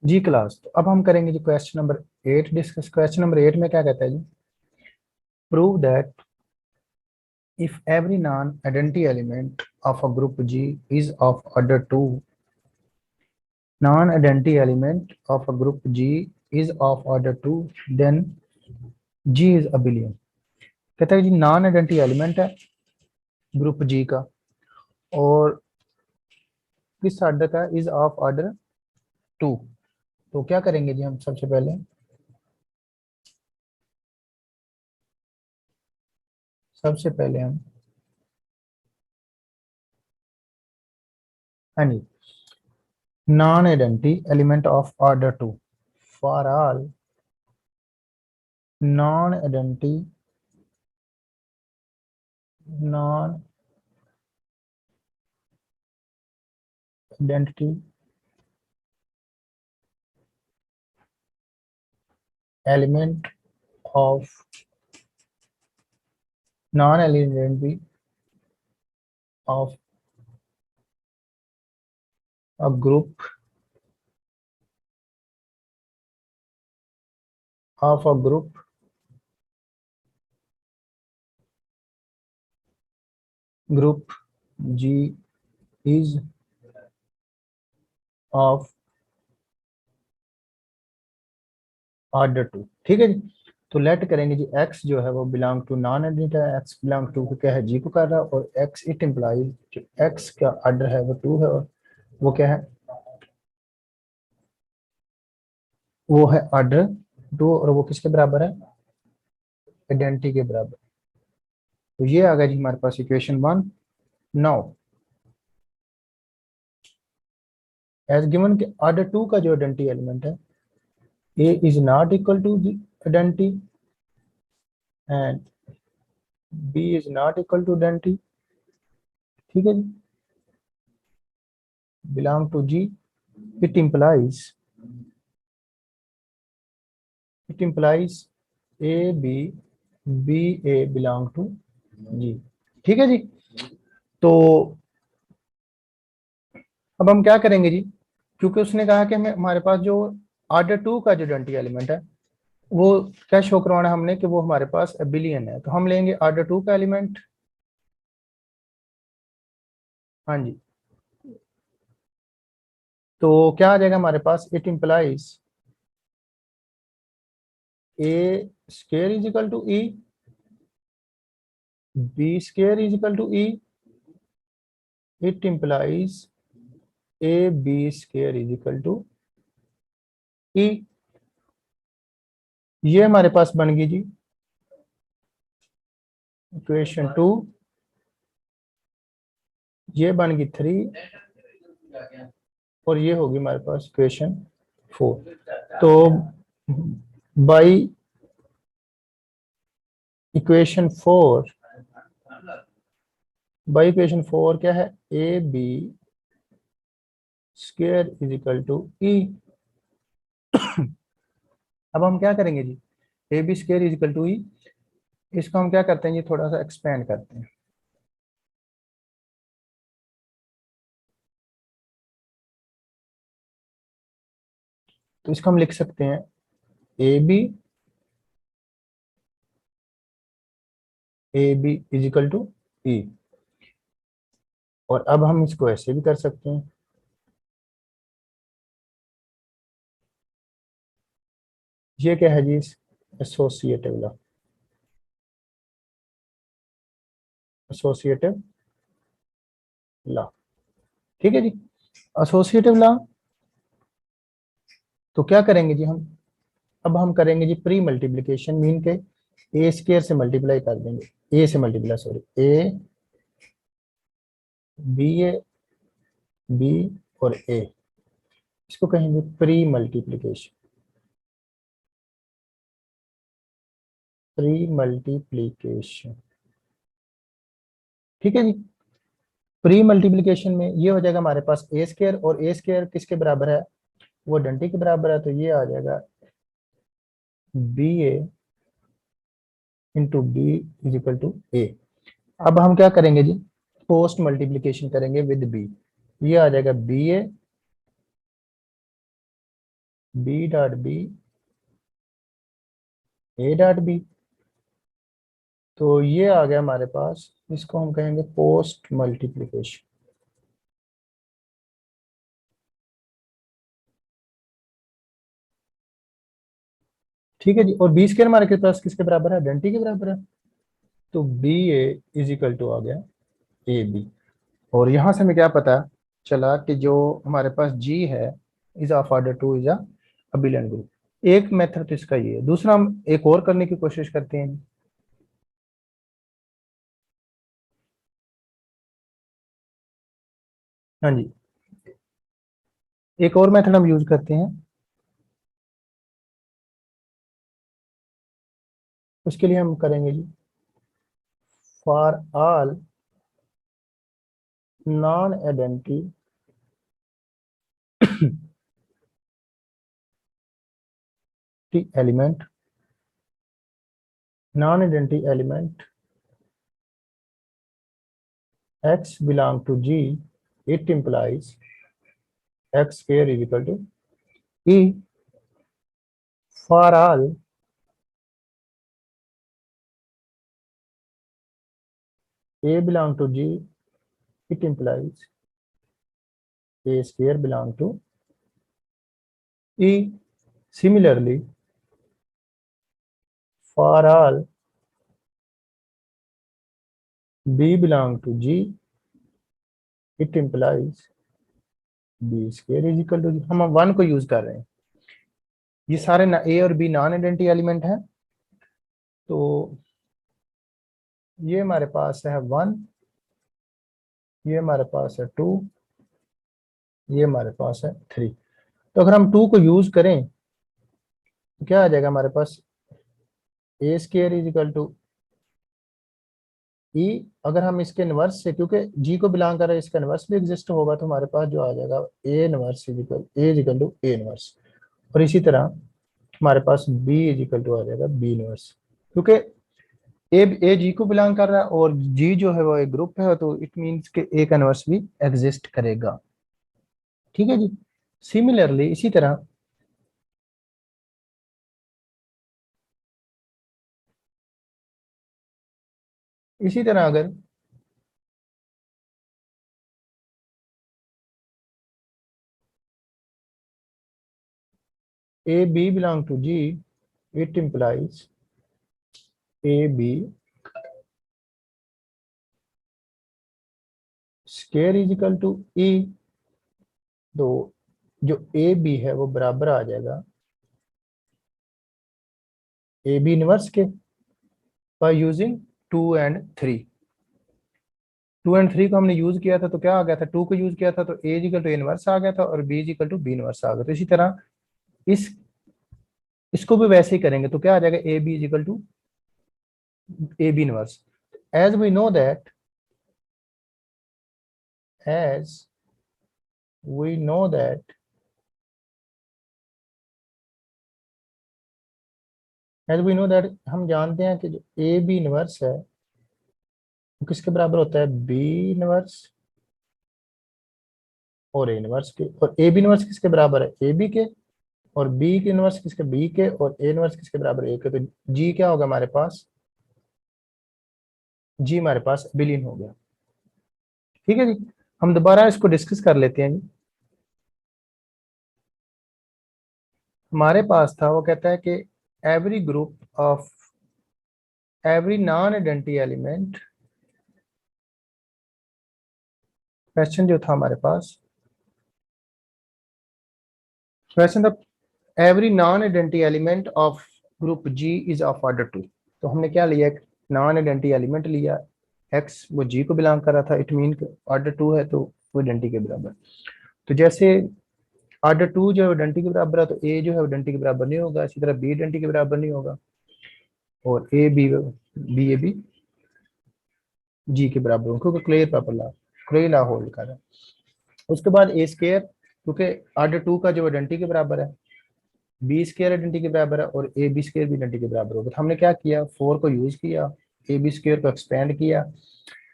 जी class. तो अब हम करेंगे जी question number 8 discuss. Question number 8 में क्या कहता है जी, prove that if every non identity element of a group G is of order 2, non identity element of a group G is of order 2, then G is abelian. कहता है G non identity element है group G का और किस order का, is of order 2। तो क्या करेंगे जी हम सबसे पहले, हम हाँ जी, non identity element of order 2 for all non identity non identity element of non identity of a group group G is of order 2। ठीक है जी। तो लेट करेंगे जी एक्स जो है वो बिलोंग टू नॉन आइडेंटिटी है, एक्स बिलोंग टू क्या है, जी को कर रहा है, और एक्स इट इम्प्लाइज जो एक्स का ऑर्डर है वो 2 है, और वो क्या है, वो है ऑर्डर 2, और वो किसके बराबर है, आइडेंटिटी के बराबर। तो ये आ गया जी हमारे पास इक्वेशन 1। नाउ एज गिवन के ऑर्डर 2 का जो आइडेंटिटी एलिमेंट है, A is not equal to identity and B is not equal to identity. ठीक है जी, belong to G, it implies A B, B A belong to G. ठीक है जी। तो अब हम क्या करेंगे जी, क्योंकि उसने कहा कि हमें हमारे पास जो ऑर्डर 2 का जो आइडेंटिटी एलिमेंट है वो क्या शो करवाना है हमने कि वो हमारे पास बिलियन है, तो हम लेंगे ऑर्डर 2 का एलिमेंट। हाँ जी। तो क्या आ जाएगा हमारे पास, it implies A square is equal to E, B square is equal to E, it implies A B square is equal to E. ये हमारे पास बन गई जी इक्वेशन 2, ये बन गई 3, और ये होगी हमारे पास इक्वेशन 4। तो बाई इक्वेशन 4, क्या है, A B square is equal to E. अब हम क्या करेंगे जी, A B square is equal to E, इसको हम क्या करते हैं जी, थोड़ा सा एक्सपेंड करते हैं। तो इसको हम लिख सकते हैं A B is equal to E, और अब हम इसको ऐसे भी कर सकते हैं, ये क्या है जी, एसोसिएटिव लॉ, एसोसिएटिव लॉ। ठीक है जी। एसोसिएटिव लॉ, तो क्या करेंगे जी हम, अब हम करेंगे जी प्री मल्टीप्लीकेशन, मीन के ए स्क्वायर से मल्टीप्लाई कर देंगे, ए से multiply, sorry, A B, A B और ए, इसको कहेंगे प्री मल्टीप्लीकेशन, प्री मल्टीप्लीकेशन। ठीक है जी। प्री मल्टीप्लीकेशन में ये हो जाएगा हमारे पास ए स्क्वायर, और ए स्क्वायर किसके बराबर है, वो डंटी के बराबर है, तो ये आ जाएगा B A into B is equal to A. अब हम क्या करेंगे जी, पोस्ट मल्टीप्लीकेशन करेंगे विद बी, ये आ जाएगा B A B dot B A dot B. तो ये आ गया हमारे पास, इसको हम कहेंगे पोस्ट मल्टीप्लिकेशन। ठीक है जी। और बी स्क्वायर हमारे पास किसके बराबर है, आइडेंटिटी के बराबर है। तो B A is equal to आ गया ए बी। और यहां से हमें क्या पता चला कि जो हमारे पास जी है is of order two, is a abelian group. एक मेथड तो इसका ये है। दूसरा हम एक और करने की कोशिश करते हैं। हाँ जी, एक और मेथड हम यूज करते हैं। उसके लिए हम करेंगे जी, for all non identity element, non identity element x belong to G, it implies x square is equal to E. For all A belong to G, it implies A square belong to E. Similarly, for all B belong to G, it implies B square is equal to G. हम 1 को use कर रहे हैं। ये सारे ना A और B non identity element हैं। तो ये हमारे पास है 1, ये हमारे पास है 2, ये हमारे पास है 3। तो अगर हम 2 को यूज करें तो क्या आ जाएगा हमारे पास, ए स्केयर इज इक्वल टू ई। अगर हम इसके इनवर्स से, क्योंकि जी को बिलोंग कर रहा है, इसका इनवर्स भी एग्जिस्ट होगा, तो हमारे पास जो आ जाएगा A inverse is equal to A inverse. और इसी तरह हमारे पास बी इज इक्वल टू आ जाएगा बी इनवर्स। क्योंकि ए जी को बिलोंग कर रहा है और जी जो है वो एक ग्रुप है, तो इट मीन्स के ए का इनवर्स भी एग्जिस्ट करेगा। ठीक है जी। सिमिलरली इसी तरह अगर A B belong to G, it implies A B square is equal to E. तो जो ए बी है वो बराबर आ जाएगा ए बी इनवर्स के, बाय यूजिंग 2 और 3। 2 और 3 को हमने यूज किया था, तो क्या आ गया था, 2 को यूज किया था तो ए इक्वल टू इनवर्स आ गया था और B equal to B inverse आ गया। तो इसी तरह इस इसको भी वैसे ही करेंगे, तो क्या आ जाएगा, A B equal to A B inverse. As we know that as we know that as we know that हम जानते हैं कि जो ए बी इनवर्स है वो किसके बराबर होता है, बी इनवर्स और ए इनवर्स के। और ए बी इनवर्स किसके बराबर है, ए बी के। और बी के इनवर्स किसके, बी के। और ए इनवर्स किसके बराबर, ए के। तो जी क्या होगा हमारे पास, जी हमारे पास बिलियन हो गया। ठीक है जी। हम दोबारा इसको डिस्कस कर लेते हैं जी। हमारे पास था, वो कहता है कि every group of every non identity element, question जो था हमारे पास, क्वेश्चन था every non identity element of group G is of order 2। तो हमने क्या लिया, एक नॉन आइडेंटिटी एलिमेंट लिया, एक्स वो जी को बिलोंग कर रहा था, इट मीन ऑर्डर 2 है तो वो आइडेंटिटी के बराबर। तो जैसे ऑर्डर 2 जो है आइडेंटिटी के बराबर है, तो ए जो है आइडेंटिटी के बराबर नहीं होगा, इसी तरह बी आइडेंटिटी के बराबर नहीं होगा, और ए बी जी के बराबर होगा, क्योंकि क्लेयर ला होल्ड कर रहा है। उसके बाद ए स्केयर, क्योंकि ऑर्डर 2 का जो आइडेंटिटी के बराबर है, बी स्केयर आइडेंटिटी के बराबर है, और ए बी स्केयर भी आइडेंटिटी के बराबर होगा। तो हमने क्या किया, 4 को यूज किया, ए बी स्केयर को एक्सपेंड किया,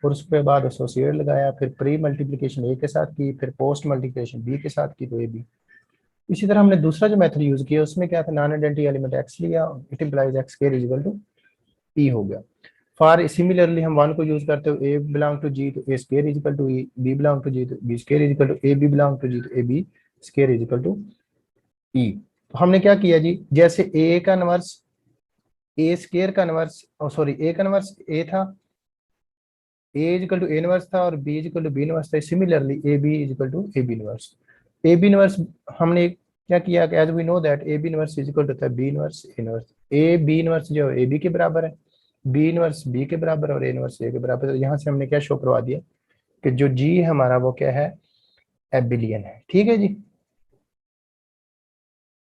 और उसके बाद एसोसिएट लगाया, फिर प्री मल्टीप्लिकेशन ए के साथ की, फिर पोस्ट मल्टीप्लिकेशन बी के साथ की, तो ए बी इसी तरह हमने दूसरा जो मेथड यूज किया उसमें क्या था, नॉन आइडेंटिटी एलिमेंट एक्स लिया, it implies X square is equal to E हो गया। फॉर सिमिलरली हम वन को यूज करते हो, ए बिलोंग टू जी तो A square is equal to E, B belong to G तो B square is equal to A, B belong to G तो A B square is equal to E. तो हमने क्या किया जी, जैसे A का इनवर्स ए स्क्वायर का इनवर्स, सॉरी ए का इनवर्स ए था, A is equal to A inverse था और B is equal to B inverse था, similarly A B is equal to A B inverse. A B inverse हमने क्या किया, as we know that A B inverse is equal to B inverse A inverse, A B inverse जो है A B के बराबर है, B inverse B के बराबर और ए इनवर्स ए के बराबर। तो यहाँ से हमने क्या शो करवा दिया कि जो जी हमारा वो क्या है, एबिलियन है। ठीक है जी।